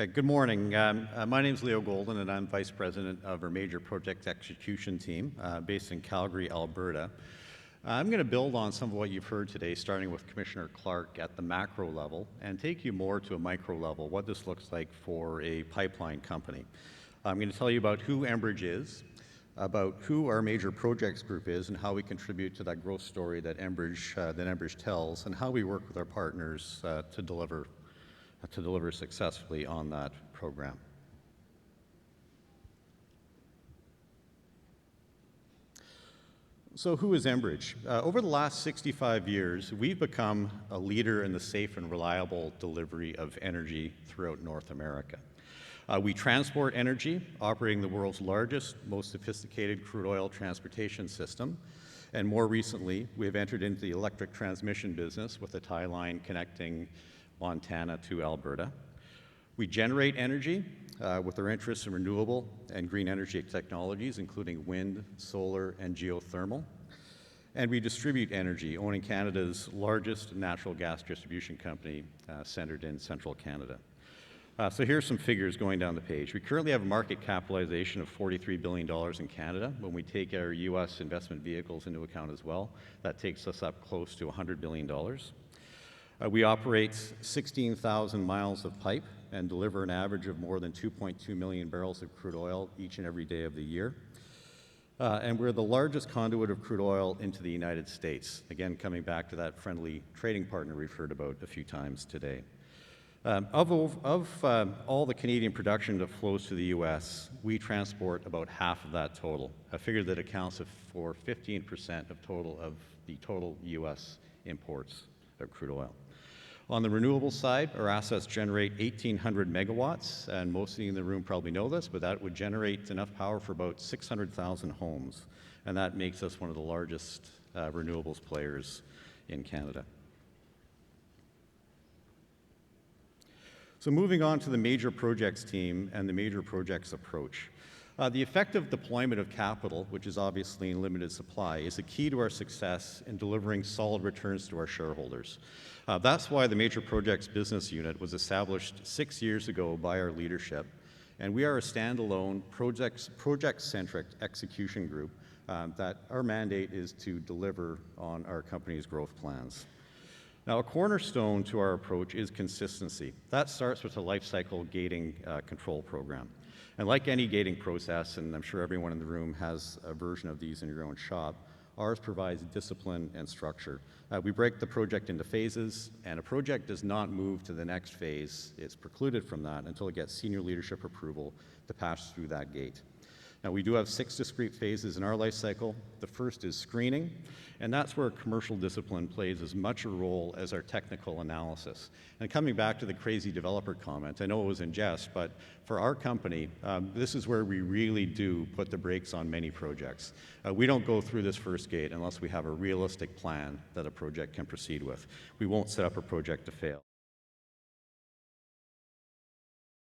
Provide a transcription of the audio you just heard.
Good morning. My name is Leo Golden, and I'm Vice President of our Major Project Execution Team based in Calgary, Alberta. I'm going to build on some of what you've heard today, starting with Commissioner Clark at the macro level, and take you more to a micro level, what this looks like for a pipeline company. I'm going to tell you about who Enbridge is, about who our Major Projects Group is, and how we contribute to that growth story that Enbridge tells, and how we work with our partners to deliver successfully on that program. So who is Enbridge? Over the last 65 years, we've become a leader in the safe and reliable delivery of energy throughout North America. We transport energy, operating the world's largest, most sophisticated crude oil transportation system. And more recently, we have entered into the electric transmission business with a tie line connecting Montana to Alberta. We generate energy with our interests in renewable and green energy technologies, including wind, solar, and geothermal. And we distribute energy, owning Canada's largest natural gas distribution company centered in central Canada. So here's some figures going down the page. We currently have a market capitalization of $43 billion in Canada. When we take our U.S. investment vehicles into account as well, that takes us up close to $100 billion. We operate 16,000 miles of pipe and deliver an average of more than 2.2 million barrels of crude oil each and every day of the year. And we're the largest conduit of crude oil into the United States. Again, coming back to that friendly trading partner we've heard about a few times today. Of all the Canadian production that flows to the U.S., we transport about half of that total, a figure that accounts for 15% of the total U.S. imports of crude oil. On the renewable side, our assets generate 1,800 megawatts, and most of you in the room probably know this, but that would generate enough power for about 600,000 homes, and that makes us one of the largest renewables players in Canada. So moving on to the Major Projects team and the Major Projects approach. The effective deployment of capital, which is obviously in limited supply, is a key to our success in delivering solid returns to our shareholders. That's why the Major Projects Business Unit was established 6 years ago by our leadership, and we are a standalone project-centric execution group that our mandate is to deliver on our company's growth plans. Now, a cornerstone to our approach is consistency. That starts with a life cycle gating control program. And like any gating process, and I'm sure everyone in the room has a version of these in your own shop, ours provides discipline and structure. We break the project into phases, and a project does not move to the next phase. It's precluded from that until it gets senior leadership approval to pass through that gate. Now, we do have 6 discrete phases in our life cycle. The first is screening, and that's where commercial discipline plays as much a role as our technical analysis. And coming back to the crazy developer comment, I know it was in jest, but for our company, this is where we really do put the brakes on many projects. We don't go through this first gate unless we have a realistic plan that a project can proceed with. We won't set up a project to fail.